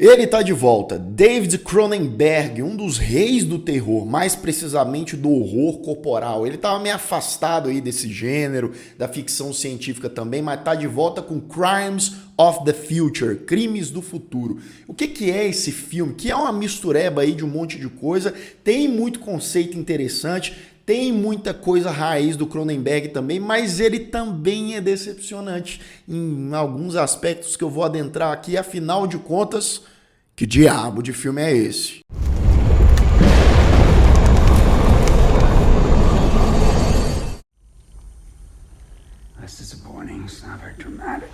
Ele tá de volta, David Cronenberg, um dos reis do terror, mais precisamente do horror corporal. Ele tava meio afastado aí desse gênero, da ficção científica também, mas tá de volta com Crimes of the Future, Crimes do Futuro. O que é esse filme? Que é uma mistureba aí de um monte de coisa, tem muito conceito interessante, tem muita coisa raiz do Cronenberg também, mas ele também é decepcionante em alguns aspectos que eu vou adentrar aqui. Afinal de contas, que diabo de filme é esse? That's disappointing. It's not very dramatic.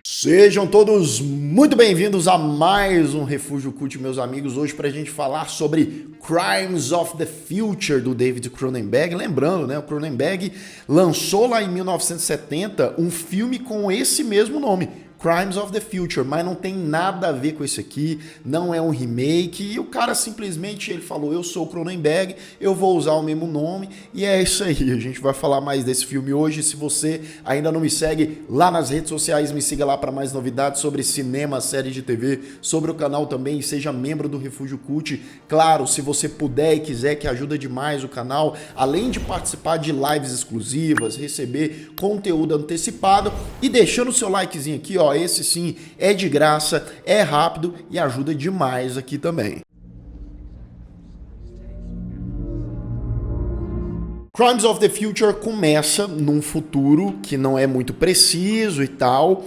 Sejam todos muito bem-vindos a mais um Refúgio Cult, meus amigos. Hoje para a gente falar sobre Crimes of the Future, do David Cronenberg. Lembrando, né, o Cronenberg lançou lá em 1970 um filme com esse mesmo nome, Crimes of the Future, mas não tem nada a ver com isso aqui, não é um remake, e o cara simplesmente ele falou, eu sou o Cronenberg, eu vou usar o mesmo nome, e é isso aí, a gente vai falar mais desse filme hoje. Se você ainda não me segue lá nas redes sociais, me siga lá para mais novidades sobre cinema, séries de TV, sobre o canal também, e seja membro do Refúgio Cult. Claro, se você puder e quiser, que ajuda demais o canal, além de participar de lives exclusivas, receber conteúdo antecipado, e deixando o seu likezinho aqui, ó, esse sim é de graça, é rápido e ajuda demais aqui também. Crimes of the Future começa num futuro que não é muito preciso e tal.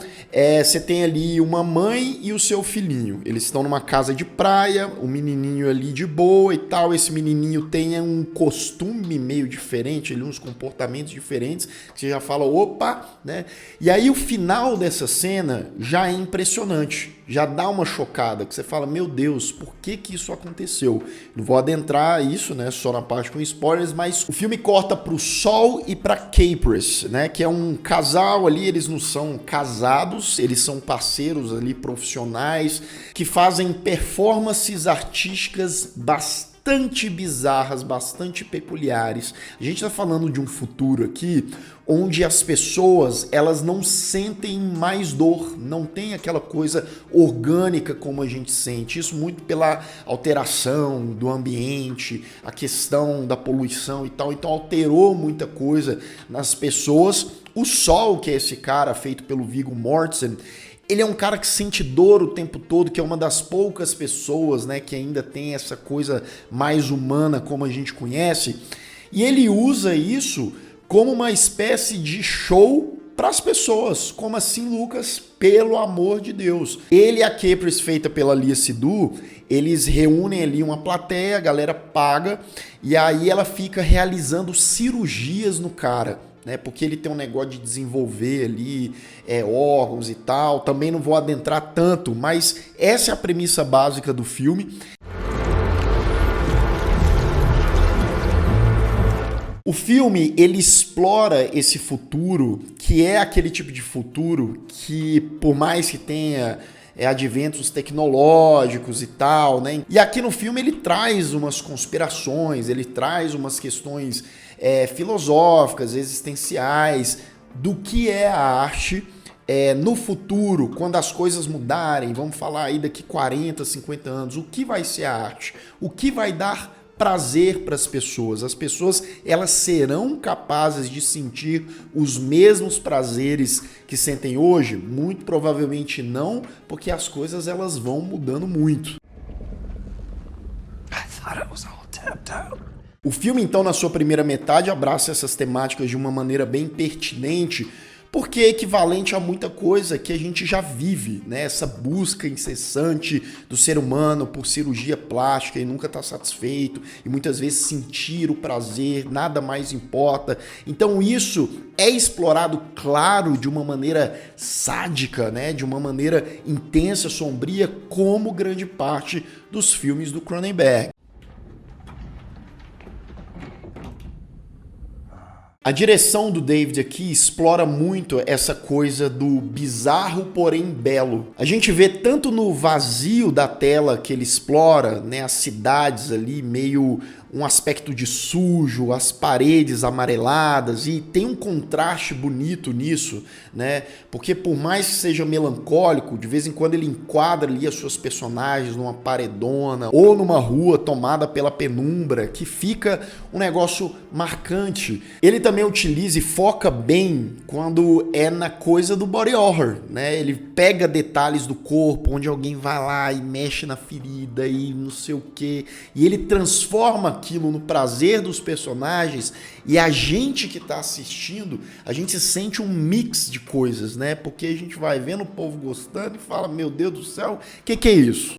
Você tem ali uma mãe e o seu filhinho. Eles estão numa casa de praia, o menininho ali de boa e tal. Esse menininho tem um costume meio diferente, ali, uns comportamentos diferentes, que você já fala, opa, né? E aí o final dessa cena já é impressionante, já dá uma chocada, que você fala, meu Deus, por que isso aconteceu? Não vou adentrar isso, né, só na parte com spoilers, mas o filme corta pro Sol e pra Capris, né, que é um casal ali, eles não são casados, eles são parceiros ali profissionais que fazem performances artísticas bastante bizarras, bastante peculiares. A gente tá falando de um futuro aqui onde as pessoas, elas não sentem mais dor, não tem aquela coisa orgânica como a gente sente, isso muito pela alteração do ambiente, a questão da poluição e tal, então alterou muita coisa nas pessoas. O Sol, que é esse cara feito pelo Viggo Mortensen, ele é um cara que sente dor o tempo todo, que é uma das poucas pessoas, né, que ainda tem essa coisa mais humana como a gente conhece, e ele usa isso como uma espécie de show para as pessoas. Como assim, Lucas? Pelo amor de Deus. Ele e a Capris, feita pela Léa Seydoux, eles reúnem ali uma plateia, a galera paga, e aí ela fica realizando cirurgias no cara, né? Porque ele tem um negócio de desenvolver ali órgãos e tal. Também não vou adentrar tanto, mas essa é a premissa básica do filme. O filme, ele explora esse futuro, que é aquele tipo de futuro que, por mais que tenha adventos tecnológicos e tal, né? E aqui no filme ele traz umas conspirações, ele traz umas questões filosóficas, existenciais, do que é a arte no futuro, quando as coisas mudarem, vamos falar aí daqui 40, 50 anos, o que vai ser a arte? O que vai dar prazer para as pessoas? As pessoas, elas serão capazes de sentir os mesmos prazeres que sentem hoje? Muito provavelmente não, porque as coisas elas vão mudando muito. I thought it was all tapped out. O filme, então, na sua primeira metade, abraça essas temáticas de uma maneira bem pertinente, porque é equivalente a muita coisa que a gente já vive, né? Essa busca incessante do ser humano por cirurgia plástica e nunca tá satisfeito, e muitas vezes sentir o prazer, nada mais importa. Então isso é explorado, claro, de uma maneira sádica, né? De uma maneira intensa, sombria, como grande parte dos filmes do Cronenberg. A direção do David aqui explora muito essa coisa do bizarro, porém belo. A gente vê tanto no vazio da tela que ele explora, né, as cidades ali meio um aspecto de sujo, as paredes amareladas, e tem um contraste bonito nisso, né? Porque por mais que seja melancólico, de vez em quando ele enquadra ali as suas personagens numa paredona ou numa rua tomada pela penumbra, que fica um negócio marcante. Ele também utiliza e foca bem quando é na coisa do body horror, né? Ele pega detalhes do corpo, onde alguém vai lá e mexe na ferida e não sei o que, e ele transforma aquilo no prazer dos personagens, e a gente que tá assistindo, a gente sente um mix de coisas, né? Porque a gente vai vendo o povo gostando e fala, meu Deus do céu, que é isso?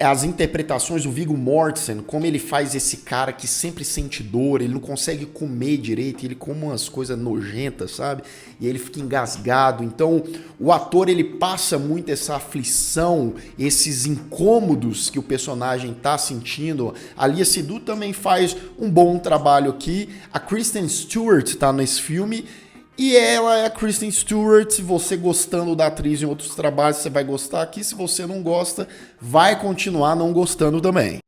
As interpretações do Viggo Mortensen, como ele faz esse cara que sempre sente dor, ele não consegue comer direito, ele come umas coisas nojentas, sabe? E ele fica engasgado. Então, o ator, ele passa muito essa aflição, esses incômodos que o personagem tá sentindo. A Léa Seydoux também faz um bom trabalho aqui. A Kristen Stewart tá nesse filme. E ela é a Kristen Stewart. Se você gostando da atriz em outros trabalhos, você vai gostar aqui. Se você não gosta, vai continuar não gostando também.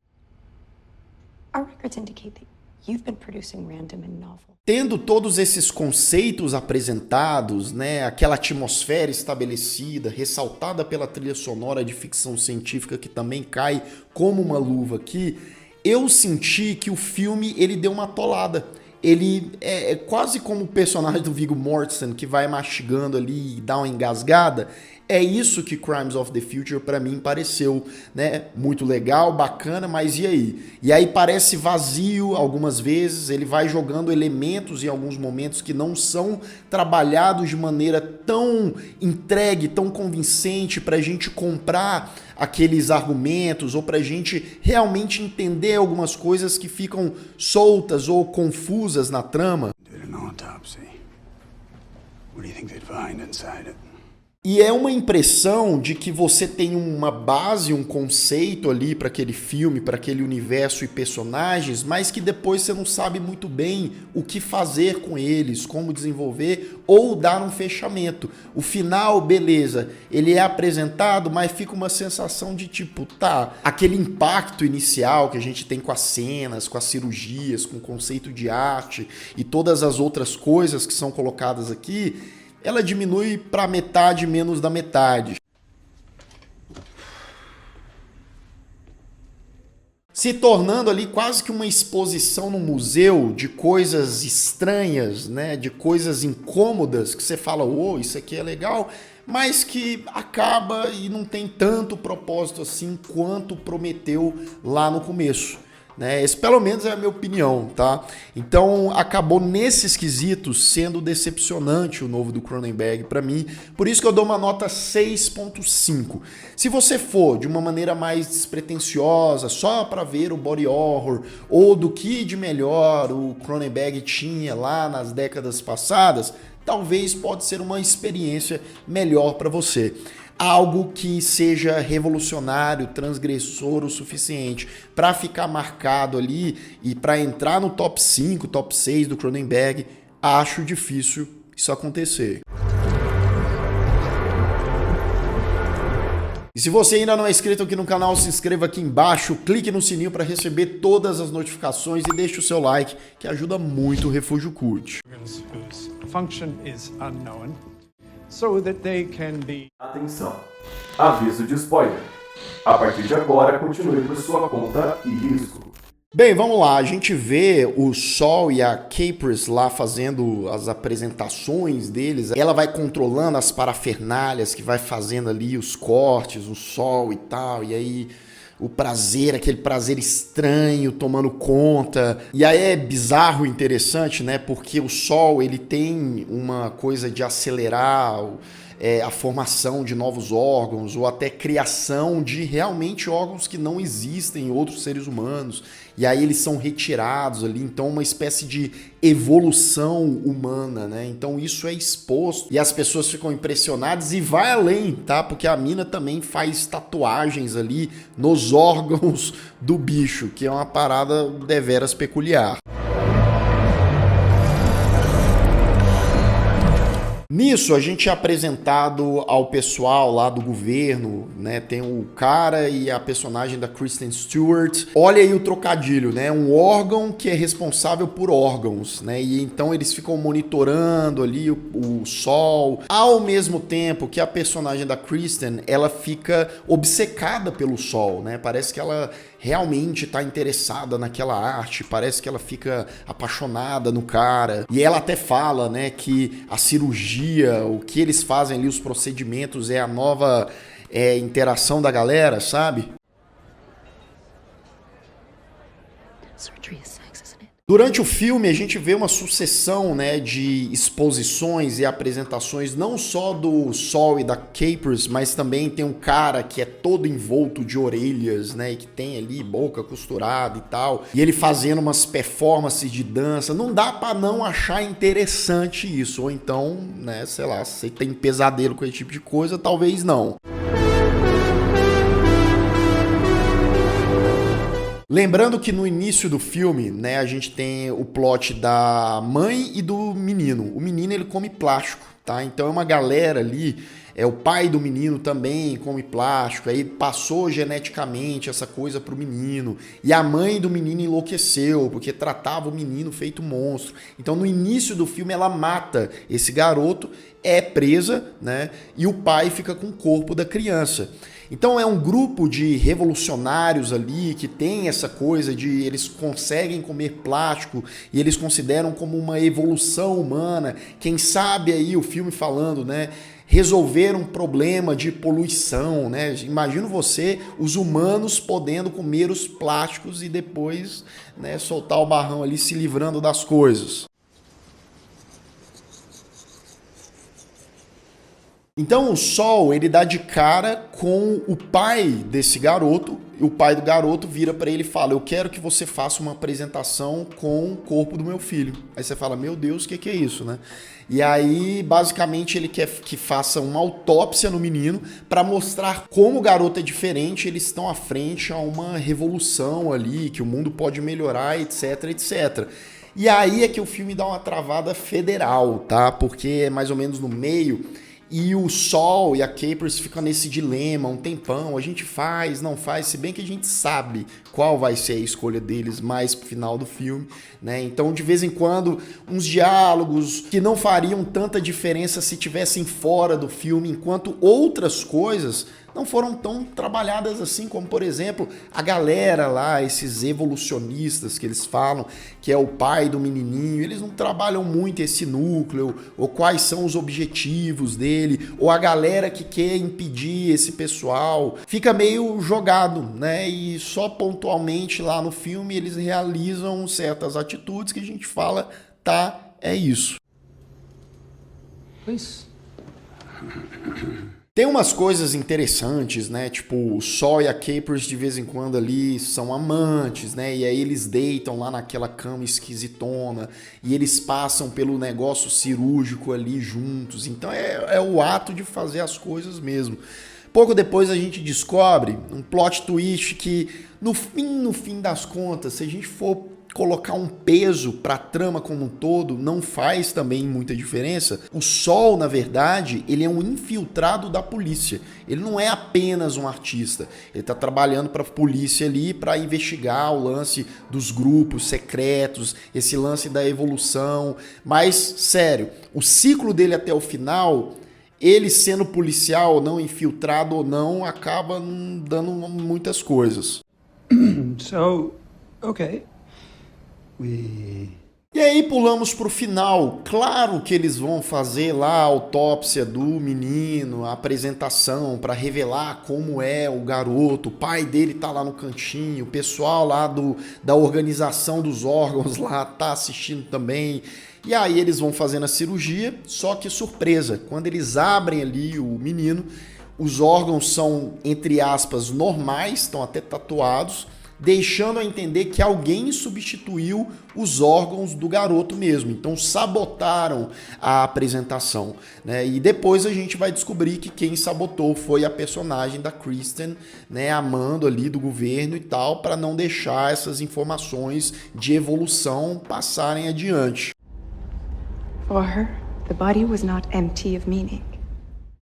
Our records indicate that you've been producing random and novel. Tendo todos esses conceitos apresentados, né, aquela atmosfera estabelecida, ressaltada pela trilha sonora de ficção científica que também cai como uma luva aqui, eu senti que o filme ele deu uma atolada. Ele é quase como o personagem do Viggo Mortensen, que vai mastigando ali e dá uma engasgada. É isso que Crimes of the Future pra mim pareceu, né? Muito legal, bacana, mas e aí? E aí parece vazio algumas vezes, ele vai jogando elementos em alguns momentos que não são trabalhados de maneira tão entregue, tão convincente pra gente comprar aqueles argumentos, ou pra gente realmente entender algumas coisas que ficam soltas ou confusas na trama. Did an autopsy. What do you think they'd find inside it? E é uma impressão de que você tem uma base, um conceito ali para aquele filme, para aquele universo e personagens, mas que depois você não sabe muito bem o que fazer com eles, como desenvolver ou dar um fechamento. O final, beleza, ele é apresentado, mas fica uma sensação de tipo, tá, aquele impacto inicial que a gente tem com as cenas, com as cirurgias, com o conceito de arte e todas as outras coisas que são colocadas aqui, ela diminui para metade, menos da metade. Se tornando ali quase que uma exposição no museu de coisas estranhas, né? De coisas incômodas que você fala, oh, isso aqui é legal, mas que acaba e não tem tanto propósito assim quanto prometeu lá no começo. Né? Esse pelo menos é a minha opinião, tá? Então acabou nesses quesitos sendo decepcionante o novo do Cronenberg para mim, por isso que eu dou uma nota 6.5. Se você for de uma maneira mais despretensiosa, só para ver o body horror ou do que de melhor o Cronenberg tinha lá nas décadas passadas, talvez pode ser uma experiência melhor para você. Algo que seja revolucionário, transgressor o suficiente para ficar marcado ali e para entrar no top 5, top 6 do Cronenberg, acho difícil isso acontecer. E se você ainda não é inscrito aqui no canal, se inscreva aqui embaixo, clique no sininho para receber todas as notificações e deixe o seu like, que ajuda muito o Refúgio Cult. Whose function is unknown, so that they can be... Atenção! Aviso de spoiler. A partir de agora, continue por sua conta e risco. Bem, vamos lá. A gente vê o Sol e a Capris lá fazendo as apresentações deles. Ela vai controlando as parafernálias, que vai fazendo ali os cortes, o Sol e tal. E aí o prazer, aquele prazer estranho tomando conta. E aí é bizarro e interessante, né? Porque o Sol, ele tem uma coisa de acelerar a formação de novos órgãos ou até criação de realmente órgãos que não existem em outros seres humanos. E aí eles são retirados ali, então uma espécie de evolução humana, né? Então isso é exposto e as pessoas ficam impressionadas e vai além, tá? Porque a mina também faz tatuagens ali nos órgãos do bicho, que é uma parada deveras peculiar. Nisso, a gente é apresentado ao pessoal lá do governo, né? Tem o cara e a personagem da Kristen Stewart. Olha aí o trocadilho, né? Um órgão que é responsável por órgãos, né? E então eles ficam monitorando ali o sol. Ao mesmo tempo que a personagem da Kristen, ela fica obcecada pelo sol, né? Parece que ela realmente está interessada naquela arte, parece que ela fica apaixonada no cara. E ela até fala, né, que a cirurgia, o que eles fazem ali, os procedimentos, é a nova interação da galera, sabe? Surgery is sex, isn't it? Durante o filme, a gente vê uma sucessão, né, de exposições e apresentações, não só do Sol e da Capers, mas também tem um cara que é todo envolto de orelhas, né, e que tem ali boca costurada e tal, e ele fazendo umas performances de dança. Não dá pra não achar interessante isso, ou então, né, sei lá, se você tem pesadelo com esse tipo de coisa, talvez não. Lembrando que no início do filme, né, a gente tem o plot da mãe e do menino. O menino, ele come plástico, tá? Então é uma galera ali, o pai do menino também come plástico, aí passou geneticamente essa coisa pro menino. E a mãe do menino enlouqueceu, porque tratava o menino feito monstro. Então no início do filme ela mata esse garoto, é presa, né? E o pai fica com o corpo da criança. Então é um grupo de revolucionários ali que tem essa coisa de eles conseguem comer plástico e eles consideram como uma evolução humana. Quem sabe aí o filme falando, né? Resolver um problema de poluição, né? Imagino você, os humanos podendo comer os plásticos e depois, né, soltar o barrão ali se livrando das coisas. Então o Sol, ele dá de cara com o pai desse garoto, e o pai do garoto vira pra ele e fala: eu quero que você faça uma apresentação com o corpo do meu filho. Aí você fala: meu Deus, o que é isso, né? E aí, basicamente, ele quer que faça uma autópsia no menino para mostrar como o garoto é diferente, eles estão à frente a uma revolução ali, que o mundo pode melhorar, etc, etc. E aí é que o filme dá uma travada federal, tá? Porque é mais ou menos no meio. E o Sol e a Capers ficam nesse dilema um tempão, a gente faz, não faz, se bem que a gente sabe qual vai ser a escolha deles mais pro final do filme, né? Então, de vez em quando, uns diálogos que não fariam tanta diferença se tivessem fora do filme, enquanto outras coisas não foram tão trabalhadas assim, como, por exemplo, a galera lá, esses evolucionistas que eles falam, que é o pai do menininho, eles não trabalham muito esse núcleo, ou quais são os objetivos dele, ou a galera que quer impedir esse pessoal. Fica meio jogado, né? E só pontualmente lá no filme eles realizam certas atitudes que a gente fala, tá, é isso. Please. Tem umas coisas interessantes, né? Tipo, o Sol e a Capers de vez em quando ali são amantes, né? E aí eles deitam lá naquela cama esquisitona e eles passam pelo negócio cirúrgico ali juntos. Então é o ato de fazer as coisas mesmo. Pouco depois a gente descobre um plot twist que no fim das contas, se a gente for colocar um peso para a trama como um todo, não faz também muita diferença. O Sol, na verdade, ele é um infiltrado da polícia. Ele não é apenas um artista. Ele está trabalhando para a polícia ali para investigar o lance dos grupos secretos, esse lance da evolução. Mas, sério, o ciclo dele até o final, ele sendo policial ou não, infiltrado ou não, acaba dando muitas coisas. So, okay. E aí pulamos pro final. Claro que eles vão fazer lá a autópsia do menino, a apresentação para revelar como é o garoto. O pai dele tá lá no cantinho, o pessoal lá da organização dos órgãos lá tá assistindo também. E aí eles vão fazendo a cirurgia, só que surpresa, quando eles abrem ali o menino, os órgãos são, entre aspas, normais, estão até tatuados, deixando a entender que alguém substituiu os órgãos do garoto mesmo. Então sabotaram a apresentação, né? E depois a gente vai descobrir que quem sabotou foi a personagem da Kristen, né? Amando ali do governo e tal, para não deixar essas informações de evolução passarem adiante. For her, The body was not empty of meaning.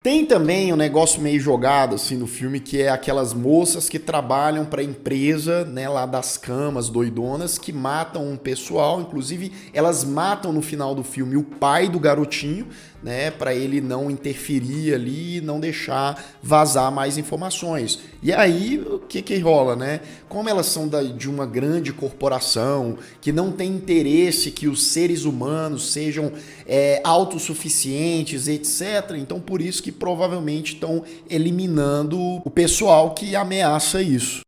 Tem também um negócio meio jogado assim no filme, que é aquelas moças que trabalham para a empresa, né, lá das camas doidonas, que matam um pessoal. Inclusive, elas matam no final do filme o pai do garotinho, né, para ele não interferir ali e não deixar vazar mais informações. E aí, o que rola, né? Como elas são de uma grande corporação que não tem interesse que os seres humanos sejam autossuficientes, etc. Então, por isso que provavelmente estão eliminando o pessoal que ameaça isso.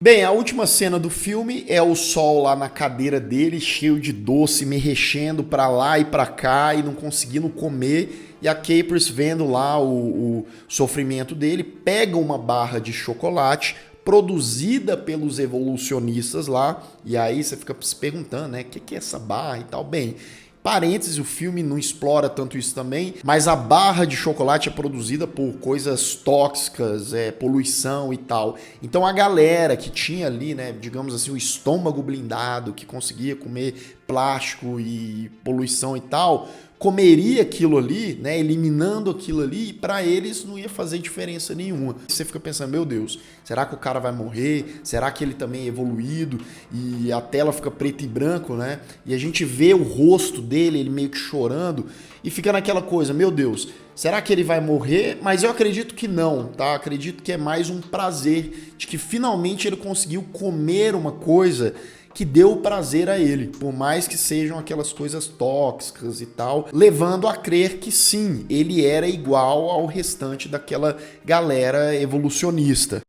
Bem, a última cena do filme é o Sol lá na cadeira dele, cheio de doce, mexendo pra lá e pra cá e não conseguindo comer. E a Capers, vendo lá o sofrimento dele, pega uma barra de chocolate produzida pelos evolucionistas lá. E aí você fica se perguntando, né, o que é essa barra e tal. Bem, parênteses, o filme não explora tanto isso também, mas a barra de chocolate é produzida por coisas tóxicas, poluição e tal. Então a galera que tinha ali, né, digamos assim, o estômago blindado, que conseguia comer plástico e poluição e tal, comeria aquilo ali, né, eliminando aquilo ali, e para eles não ia fazer diferença nenhuma. Você fica pensando, meu Deus, será que o cara vai morrer? Será que ele também é evoluído? E a tela fica preto e branco, né? E a gente vê o rosto dele, ele meio que chorando, e fica naquela coisa, meu Deus, será que ele vai morrer? Mas eu acredito que não, tá? Acredito que é mais um prazer de que finalmente ele conseguiu comer uma coisa que deu prazer a ele, por mais que sejam aquelas coisas tóxicas e tal, levando a crer que sim, ele era igual ao restante daquela galera evolucionista.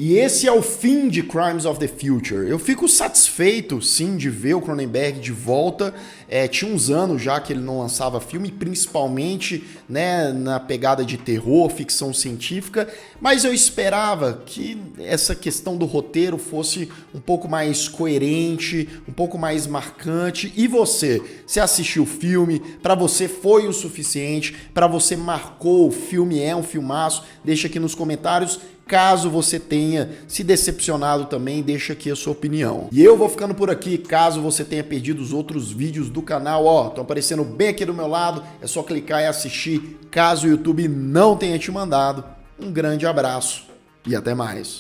E esse é o fim de Crimes of the Future. Eu fico satisfeito, sim, de ver o Cronenberg de volta. Tinha uns anos já que ele não lançava filme, principalmente, né, na pegada de terror, ficção científica, mas eu esperava que essa questão do roteiro fosse um pouco mais coerente, um pouco mais marcante. E você assistiu o filme? Para você foi o suficiente? Para você marcou o filme? É um filmaço? Deixa aqui nos comentários. Caso você tenha se decepcionado também, deixa aqui a sua opinião. E eu vou ficando por aqui. Caso você tenha perdido os outros vídeos do canal, ó, estão aparecendo bem aqui do meu lado. É só clicar e assistir. Caso o YouTube não tenha te mandado, um grande abraço e até mais.